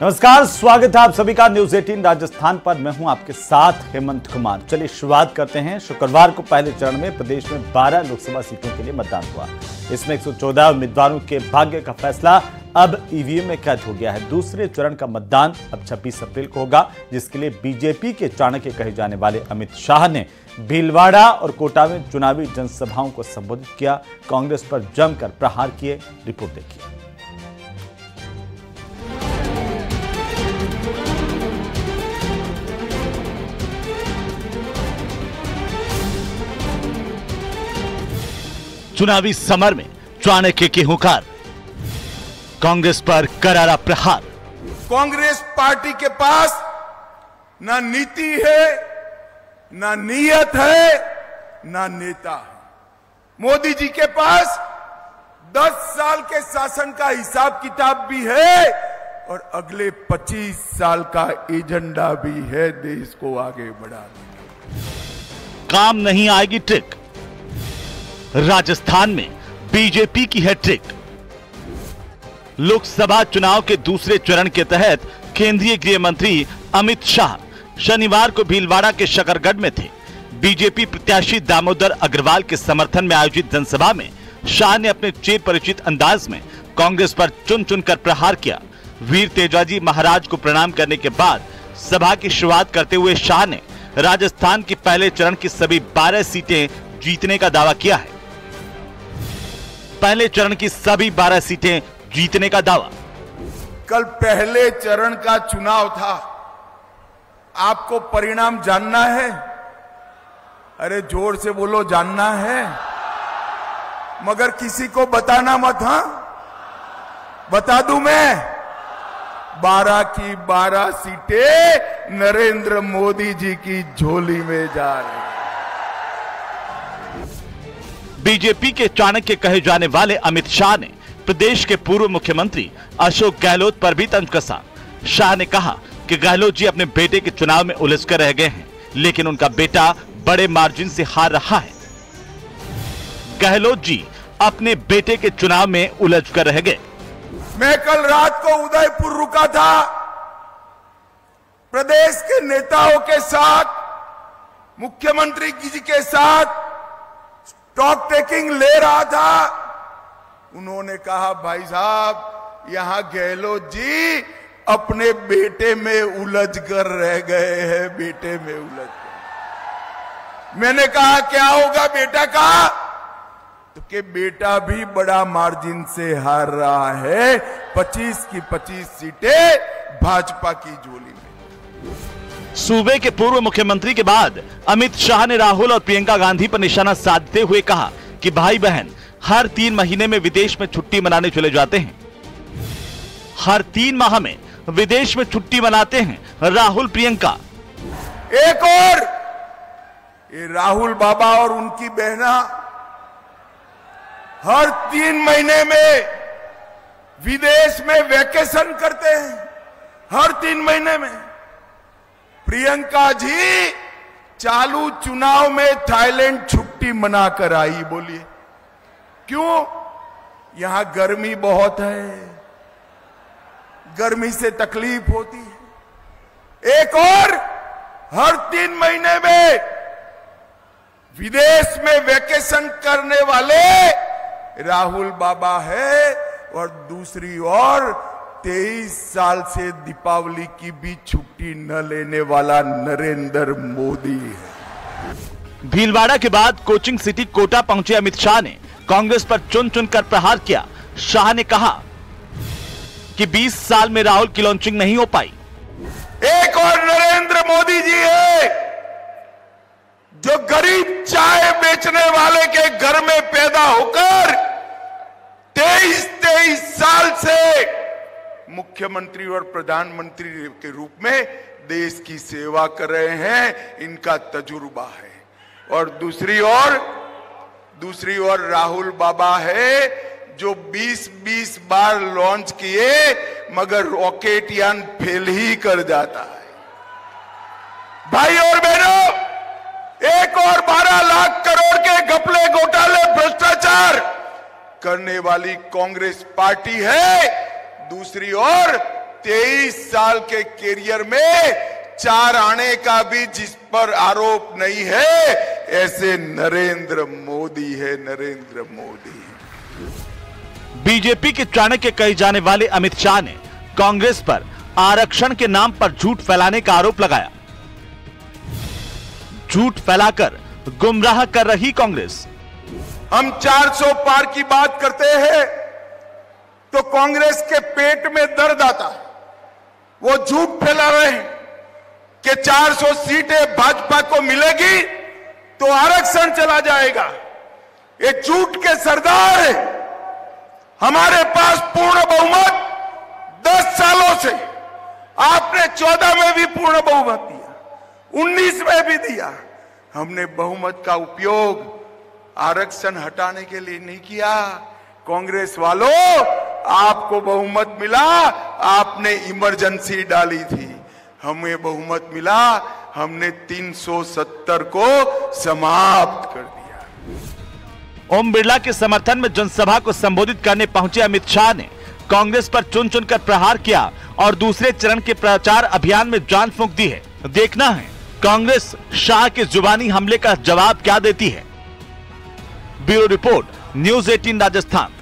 नमस्कार, स्वागत है आप सभी का न्यूज 18 राजस्थान पर। मैं हूं आपके साथ हेमंत कुमार। चलिए शुरुआत करते हैं। शुक्रवार को पहले चरण में प्रदेश में 12 लोकसभा सीटों के लिए मतदान हुआ। इसमें 114 उम्मीदवारों के भाग्य का फैसला अब ईवीएम में कैद हो गया है। दूसरे चरण का मतदान अब 26 अप्रैल को होगा, जिसके लिए बीजेपी के चाणक्य कहे जाने वाले अमित शाह ने भीलवाड़ा और कोटा में चुनावी जनसभाओं को संबोधित किया। कांग्रेस पर जमकर प्रहार किए। रिपोर्ट देखिए। चुनावी समर में चाणक्य की हुंकार, कांग्रेस पर करारा प्रहार। कांग्रेस पार्टी के पास ना नीति है, ना नीयत है, ना नेता है। मोदी जी के पास 10 साल के शासन का हिसाब किताब भी है और अगले 25 साल का एजेंडा भी है देश को आगे बढ़ाने का। काम नहीं आएगी ट्रिक, राजस्थान में बीजेपी की है ट्रिक। लोकसभा चुनाव के दूसरे चरण के तहत केंद्रीय गृह मंत्री अमित शाह शनिवार को भीलवाड़ा के शकरगढ़ में थे। बीजेपी प्रत्याशी दामोदर अग्रवाल के समर्थन में आयोजित जनसभा में शाह ने अपने चिर परिचित अंदाज में कांग्रेस पर चुन चुनकर प्रहार किया। वीर तेजाजी महाराज को प्रणाम करने के बाद सभा की शुरुआत करते हुए शाह ने राजस्थान के पहले चरण की सभी 12 सीटें जीतने का दावा किया है। पहले चरण की सभी 12 सीटें जीतने का दावा। कल पहले चरण का चुनाव था। आपको परिणाम जानना है? अरे जोर से बोलो, जानना है, मगर किसी को बताना मत। हां, बता दूं मैं, 12 की 12 सीटें नरेंद्र मोदी जी की झोली में जा रही है। बीजेपी के चाणक्य कहे जाने वाले अमित शाह ने प्रदेश के पूर्व मुख्यमंत्री अशोक गहलोत पर भी तंज कसा। शाह ने कहा कि गहलोत जी अपने बेटे के चुनाव में उलझ कर रह गए हैं, लेकिन उनका बेटा बड़े मार्जिन से हार रहा है। गहलोत जी अपने बेटे के चुनाव में उलझ कर रह गए। मैं कल रात को उदयपुर रुका था। प्रदेश के नेताओं के साथ, मुख्यमंत्री जी के साथ स्टॉक टेकिंग ले रहा था। उन्होंने कहा, भाई साहब, यहां गहलोत जी अपने बेटे में उलझ कर रह गए हैं, बेटे में उलझ कर। मैंने कहा, क्या होगा बेटा का? तो कि बेटा भी बड़ा मार्जिन से हार रहा है। 25 की 25 सीटें भाजपा की झोली में। सूबे के पूर्व मुख्यमंत्री के बाद अमित शाह ने राहुल और प्रियंका गांधी पर निशाना साधते हुए कहा कि भाई बहन हर 3 महीने में विदेश में छुट्टी मनाने चले जाते हैं। हर 3 माह में विदेश में छुट्टी मनाते हैं राहुल प्रियंका। एक और ये राहुल बाबा और उनकी बहना हर 3 महीने में विदेश में वैकेशन करते हैं। हर 3 महीने में। प्रियंका जी चालू चुनाव में थाईलैंड छुट्टी मनाकर आई। बोलिए क्यों? यहां गर्मी बहुत है, गर्मी से तकलीफ होती है। एक और हर 3 महीने में विदेश में वैकेशन करने वाले राहुल बाबा है और दूसरी ओर 23 साल से दीपावली की भी छुट्टी न लेने वाला नरेंद्र मोदी है। भीलवाड़ा के बाद कोचिंग सिटी कोटा पहुंचे अमित शाह ने कांग्रेस पर चुन चुनकर प्रहार किया। शाह ने कहा कि 20 साल में राहुल की लॉन्चिंग नहीं हो पाई। एक और नरेंद्र मोदी जी है जो गरीब चाय बेचने वाले के घर में पैदा होकर 23 साल से मुख्यमंत्री और प्रधानमंत्री के रूप में देश की सेवा कर रहे हैं। इनका तजुर्बा है। और दूसरी ओर राहुल बाबा है जो 20 बार लॉन्च किए मगर रॉकेट यान फेल ही कर जाता है। भाई और बहनों, एक और 12 लाख करोड़ के घपले घोटाले भ्रष्टाचार करने वाली कांग्रेस पार्टी है। दूसरी ओर 23 साल के कैरियर में 4 आने का भी जिस पर आरोप नहीं है, ऐसे नरेंद्र मोदी है, नरेंद्र मोदी। बीजेपी के चाणक्य कहे जाने वाले अमित शाह ने कांग्रेस पर आरक्षण के नाम पर झूठ फैलाने का आरोप लगाया। झूठ फैलाकर गुमराह कर रही कांग्रेस। हम 400 पार की बात करते हैं तो कांग्रेस के पेट में दर्द आता है। वो झूठ फैला रहे हैं कि 400 सीटें भाजपा को मिलेगी तो आरक्षण चला जाएगा। ये झूठ के सरदार है। हमारे पास पूर्ण बहुमत 10 सालों से, आपने 14 में भी पूर्ण बहुमत दिया, 19 में भी दिया। हमने बहुमत का उपयोग आरक्षण हटाने के लिए नहीं किया। कांग्रेस वालों, आपको बहुमत मिला, आपने इमरजेंसी डाली थी। हमें बहुमत मिला, हमने 370 को समाप्त कर दिया। ओम बिरला के समर्थन में जनसभा को संबोधित करने पहुंचे अमित शाह ने कांग्रेस पर चुन चुनकर प्रहार किया और दूसरे चरण के प्रचार अभियान में जान फूंक दी है। देखना है कांग्रेस शाह के जुबानी हमले का जवाब क्या देती है। Bureau report, news 18 Rajasthan.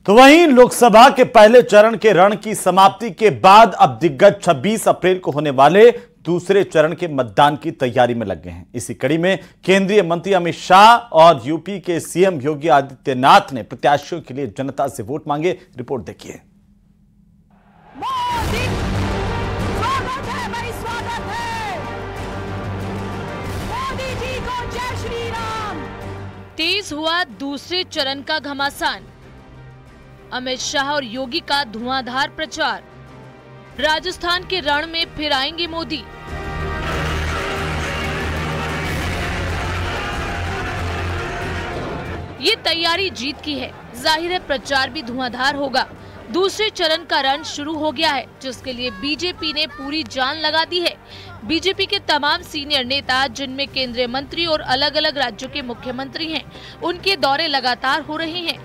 तो वहीं लोकसभा के पहले चरण के रण की समाप्ति के बाद अब दिग्गज 26 अप्रैल को होने वाले दूसरे चरण के मतदान की तैयारी में लग गए हैं। इसी कड़ी में केंद्रीय मंत्री अमित शाह और यूपी के सीएम योगी आदित्यनाथ ने प्रत्याशियों के लिए जनता से वोट मांगे। रिपोर्ट देखिए। तेज हुआ दूसरे चरण का घमासान। अमित शाह और योगी का धुआंधार प्रचार। राजस्थान के रण में फिर आएंगे मोदी। ये तैयारी जीत की है। जाहिर है प्रचार भी धुआंधार होगा। दूसरे चरण का रण शुरू हो गया है, जिसके लिए बीजेपी ने पूरी जान लगा दी है। बीजेपी के तमाम सीनियर नेता, जिनमें केंद्रीय मंत्री और अलग अलग राज्यों के मुख्यमंत्री हैं, उनके दौरे लगातार हो रहे हैं।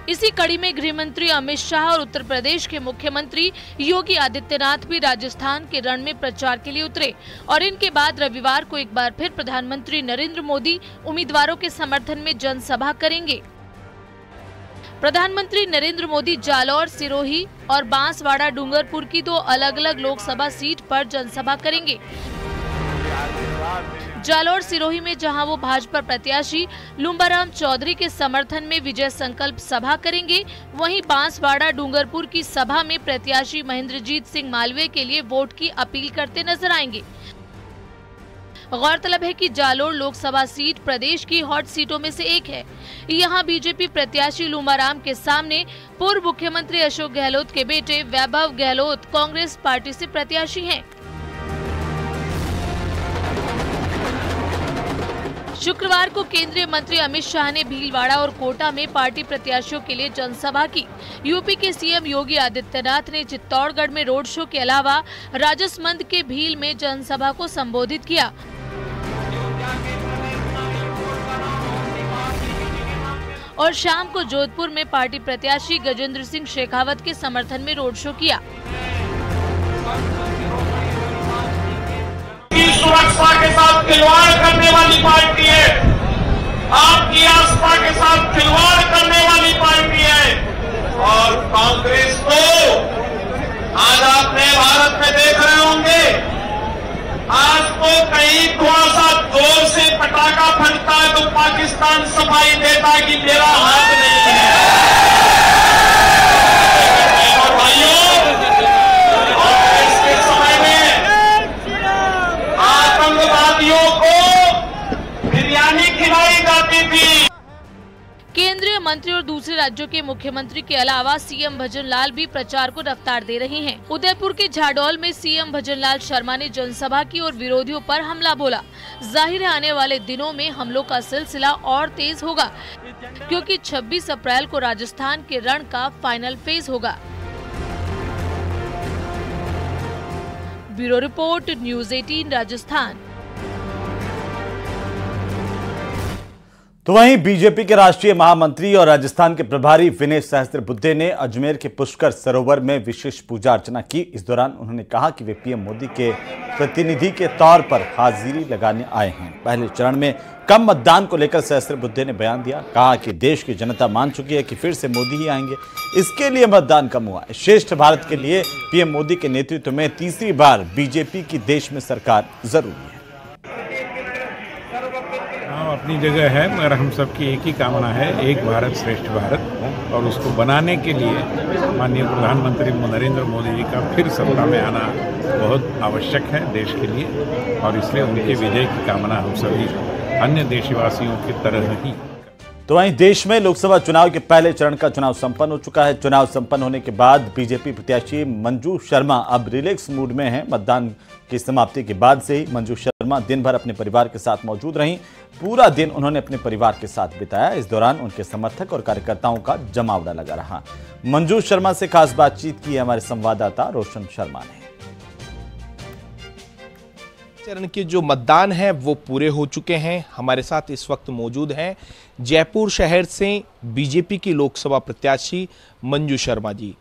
इसी कड़ी में गृह मंत्री अमित शाह और उत्तर प्रदेश के मुख्यमंत्री योगी आदित्यनाथ भी राजस्थान के रण में प्रचार के लिए उतरे और इनके बाद रविवार को एक बार फिर प्रधानमंत्री नरेंद्र मोदी उम्मीदवारों के समर्थन में जनसभा करेंगे। प्रधानमंत्री नरेंद्र मोदी जालौर, सिरोही और बांसवाड़ा डूंगरपुर की 2 अलग अलग लोकसभा सीट पर जनसभा करेंगे। जालौर सिरोही में जहां वो भाजपा प्रत्याशी लुम्बाराम चौधरी के समर्थन में विजय संकल्प सभा करेंगे, वहीं बांसवाड़ा डूंगरपुर की सभा में प्रत्याशी महेंद्रजीत सिंह मालवीय के लिए वोट की अपील करते नजर आएंगे। गौरतलब है कि जालोर लोकसभा सीट प्रदेश की हॉट सीटों में से एक है। यहां बीजेपी प्रत्याशी लुम्बाराम के सामने पूर्व मुख्यमंत्री अशोक गहलोत के बेटे वैभव गहलोत कांग्रेस पार्टी से प्रत्याशी हैं। शुक्रवार को केंद्रीय मंत्री अमित शाह ने भीलवाड़ा और कोटा में पार्टी प्रत्याशियों के लिए जनसभा की। यूपी के सीएम योगी आदित्यनाथ ने चित्तौड़गढ़ में रोड शो के अलावा राजसमंद के भील में जनसभा को संबोधित किया। और शाम को जोधपुर में पार्टी प्रत्याशी गजेंद्र सिंह शेखावत के समर्थन में रोड शो किया। सुरक्षा के साथ खिलवाड़ करने वाली पार्टी है, आपकी आस्था के साथ खिलवाड़ करने वाली पार्टी है। और कांग्रेस को आज आपने भारत में देख रहे होंगे, आज तो कहीं थोड़ा सा जोर से पटाखा फटता है तो पाकिस्तान सफाई देता है कि मेरा हाथ नहीं है। और भाइयों, कांग्रेस के समय में आतंकवादियों को बिरयानी खिलाई जाती थी। केंद्रीय मंत्री और दूसरे राज्यों के मुख्यमंत्री के अलावा सीएम भजनलाल भी प्रचार को रफ्तार दे रहे हैं। उदयपुर के झाडोल में सीएम भजनलाल शर्मा ने जनसभा की और विरोधियों पर हमला बोला। जाहिर है आने वाले दिनों में हमलों का सिलसिला और तेज होगा, क्योंकि 26 अप्रैल को राजस्थान के रण का फाइनल फेज होगा। Bureau report, news 18 Rajasthan. तो वहीं बीजेपी के राष्ट्रीय महामंत्री और राजस्थान के प्रभारी विनय सहस्त्रबुद्धे ने अजमेर के पुष्कर सरोवर में विशेष पूजा अर्चना की। इस दौरान उन्होंने कहा कि वे पीएम मोदी के प्रतिनिधि के तौर पर हाजिरी लगाने आए हैं। पहले चरण में कम मतदान को लेकर सहस्त्रबुद्धे ने बयान दिया। कहा कि देश की जनता मान चुकी है कि फिर से मोदी ही आएंगे, इसके लिए मतदान कम हुआ है। श्रेष्ठ भारत के लिए पीएम मोदी के नेतृत्व में तीसरी बार बीजेपी की देश में सरकार जरूरी है। अपनी जगह है, मगर हम सबकी एक ही कामना है, एक भारत श्रेष्ठ भारत, और उसको बनाने के लिए माननीय प्रधानमंत्री नरेंद्र मोदी जी का फिर सत्ता में आना बहुत आवश्यक है देश के लिए, और इसलिए उनके विजय की कामना हम सभी अन्य देशवासियों की तरह ही। तो वहीं देश में लोकसभा चुनाव के पहले चरण का चुनाव संपन्न हो चुका है। चुनाव संपन्न होने के बाद बीजेपी प्रत्याशी मंजू शर्मा अब रिलैक्स मूड में हैं। मतदान की समाप्ति के बाद से ही मंजू शर्मा दिन भर अपने परिवार के साथ मौजूद रहीं। पूरा दिन उन्होंने अपने परिवार के साथ बिताया। इस दौरान उनके समर्थक और कार्यकर्ताओं का जमावड़ा लगा रहा। मंजू शर्मा से खास बातचीत की हमारे संवाददाता रोशन शर्मा ने। चरण के जो मतदान है वो पूरे हो चुके हैं। हमारे साथ इस वक्त मौजूद हैं जयपुर शहर से बीजेपी की लोकसभा प्रत्याशी मंजू शर्मा जी।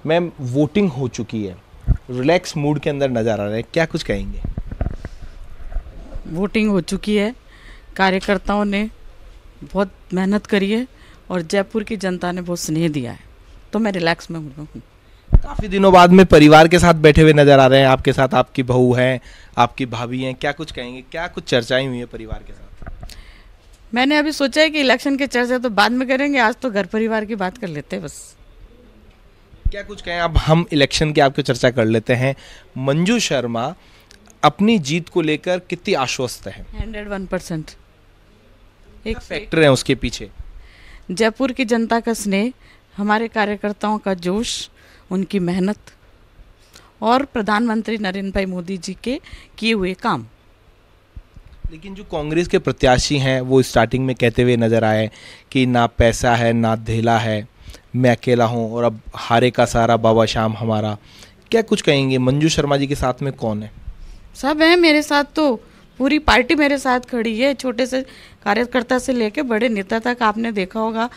मैम, वोटिंग हो चुकी है, रिलैक्स मूड के अंदर नजर आ रहे हैं, क्या कुछ कहेंगे? वोटिंग हो चुकी है, कार्यकर्ताओं ने बहुत मेहनत करी है और जयपुर की जनता ने बहुत स्नेह दिया है, तो मैं रिलैक्स में हूँ। काफ़ी दिनों बाद में परिवार के साथ बैठे हुए नजर आ रहे हैं। आपके साथ आपकी बहू हैं, आपकी भाभी हैं, क्या कुछ कहेंगे? क्या कुछ चर्चाएं हुई हैं परिवार के साथ? मैंने अभी सोचा है कि इलेक्शन के चर्चा तो बाद में करेंगे, आज तो घर परिवार की बात कर लेते हैं बस। क्या कुछ कहें? अब हम इलेक्शन की आपकी चर्चा कर लेते हैं। मंजू शर्मा अपनी जीत को लेकर कितनी आश्वस्त है? 101%। एक फैक्टर है उसके पीछे जयपुर की जनता का स्नेह, हमारे कार्यकर्ताओं का जोश, उनकी मेहनत और प्रधानमंत्री नरेंद्र भाई मोदी जी के किए हुए काम। लेकिन जो कांग्रेस के प्रत्याशी हैं वो स्टार्टिंग में कहते हुए नजर आए कि ना पैसा है ना धेला है, मैं अकेला हूं और अब हारे का सारा बाबा शाम हमारा। क्या कुछ कहेंगे? मंजू शर्मा जी के साथ में कौन है? सब है मेरे साथ, तो पूरी पार्टी मेरे साथ खड़ी है, छोटे से कार्यकर्ता से लेकर बड़े नेता तक आपने देखा होगा।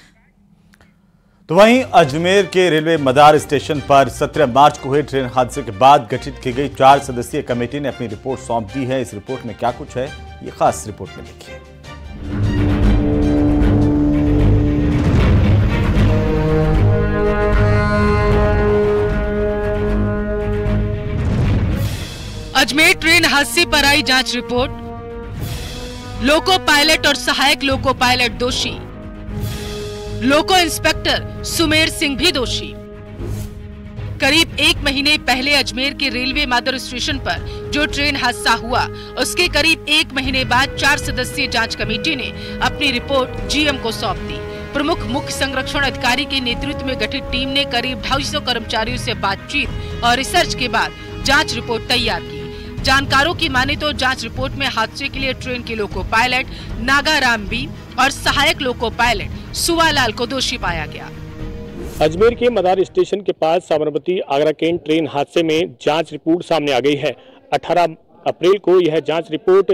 तो वहीं अजमेर के रेलवे मदार स्टेशन पर 17 मार्च को हुए ट्रेन हादसे के बाद गठित की गई 4 सदस्यीय कमेटी ने अपनी रिपोर्ट सौंप दी है। इस रिपोर्ट में क्या कुछ है, ये खास रिपोर्ट में देखिए। अजमेर ट्रेन हादसे पर आई जांच रिपोर्ट। लोको पायलट और सहायक लोको पायलट दोषी, लोको इंस्पेक्टर सुमेर सिंह भी दोषी। करीब 1 महीने पहले अजमेर के रेलवे मादर स्टेशन पर जो ट्रेन हादसा हुआ, उसके करीब 1 महीने बाद 4 सदस्यीय जांच कमेटी ने अपनी रिपोर्ट जीएम को सौंप दी। प्रमुख मुख्य संरक्षण अधिकारी के नेतृत्व में गठित टीम ने करीब 250 कर्मचारियों से बातचीत और रिसर्च के बाद जांच रिपोर्ट तैयार की। जानकारों की माने तो जांच रिपोर्ट में हादसे के लिए ट्रेन के लोको पायलट नागाराम बी और सहायक लोको पायलट सुवालाल को दोषी पाया गया। अजमेर के मदार स्टेशन के पास साबरमती आगरा कैंट ट्रेन हादसे में जांच रिपोर्ट सामने आ गई है। 18 अप्रैल को यह जांच रिपोर्ट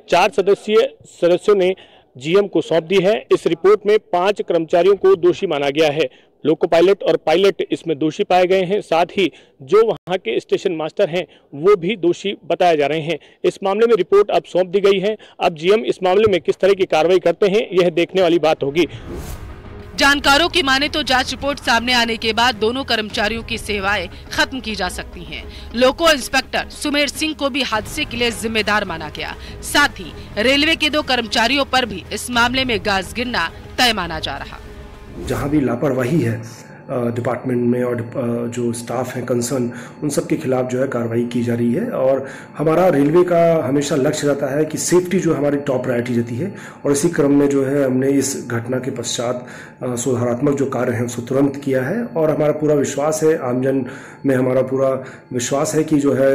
4 सदस्यों ने जीएम को सौंप दी है। इस रिपोर्ट में 5 कर्मचारियों को दोषी माना गया है। लोको पायलट और पायलट इसमें दोषी पाए गए हैं, साथ ही जो वहां के स्टेशन मास्टर हैं वो भी दोषी बताए जा रहे हैं। इस मामले में रिपोर्ट अब सौंप दी गई है। अब जीएम इस मामले में किस तरह की कार्रवाई करते हैं, यह देखने वाली बात होगी। जानकारों की माने तो जांच रिपोर्ट सामने आने के बाद दोनों कर्मचारियों की सेवाएं खत्म की जा सकती हैं। लोको इंस्पेक्टर सुमेर सिंह को भी हादसे के लिए जिम्मेदार माना गया। साथ ही रेलवे के 2 कर्मचारियों पर भी इस मामले में गाज गिरना तय माना जा रहा। जहां भी लापरवाही है डिपार्टमेंट में और जो स्टाफ है कंसर्न, उन सब के खिलाफ जो है कार्रवाई की जा रही है। और हमारा रेलवे का हमेशा लक्ष्य रहता है कि सेफ्टी जो हमारी टॉप प्रायोरिटी रहती है, और इसी क्रम में जो है हमने इस घटना के पश्चात सुधारात्मक जो कार्य है उसको तुरंत किया है। और हमारा पूरा विश्वास है, आमजन में हमारा पूरा विश्वास है कि जो है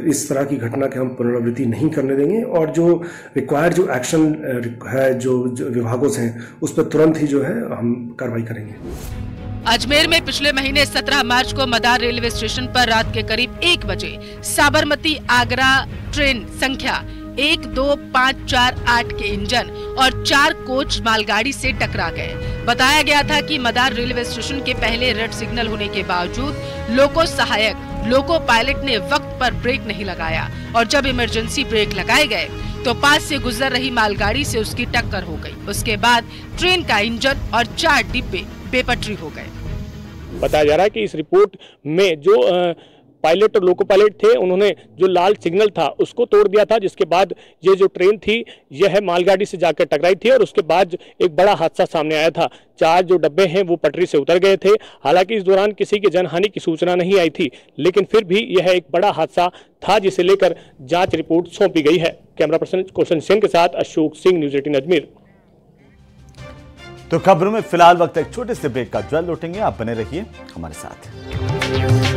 इस तरह की घटना के हम पुनरावृत्ति नहीं करने देंगे, और जो रिक्वायर्ड जो एक्शन है जो विभागों से हैं उस पर तुरंत ही जो है हम कार्रवाई करेंगे। अजमेर में पिछले महीने 17 मार्च को मदार रेलवे स्टेशन पर रात के करीब 1 बजे साबरमती आगरा ट्रेन संख्या 1, 2, 5, 4, 8 के इंजन और 4 कोच मालगाड़ी से टकरा गए। बताया गया था कि मदार रेलवे स्टेशन के पहले रेड सिग्नल होने के बावजूद लोको सहायक लोको पायलट ने वक्त पर ब्रेक नहीं लगाया और जब इमरजेंसी ब्रेक लगाए गए तो पास से गुजर रही मालगाड़ी से उसकी टक्कर हो गई। उसके बाद ट्रेन का इंजन और 4 डिब्बे बेपटरी हो गए। बताया जा रहा है कि इस रिपोर्ट में जो पायलट और लोको पायलट थे, उन्होंने जो लाल सिग्नल था उसको तोड़ दिया था, जिसके बाद ये जो ट्रेन थी यह मालगाड़ी से जाकर टकराई थी और उसके बाद एक बड़ा हादसा सामने आया था। 4 जो डब्बे हैं वो पटरी से उतर गए थे। हालांकि इस दौरान किसी की जनहानि की सूचना नहीं आई थी, लेकिन फिर भी यह एक बड़ा हादसा था जिसे लेकर जांच रिपोर्ट सौंपी गई है। कैमरा पर्सन कौशन सिंह के साथ अशोक सिंह, न्यूज़ 18 अजमेर। तो खबरों में फिलहाल वक्त एक छोटे से ब्रेक का, जल्द लौटेंगे, आप बने रहिए हमारे साथ।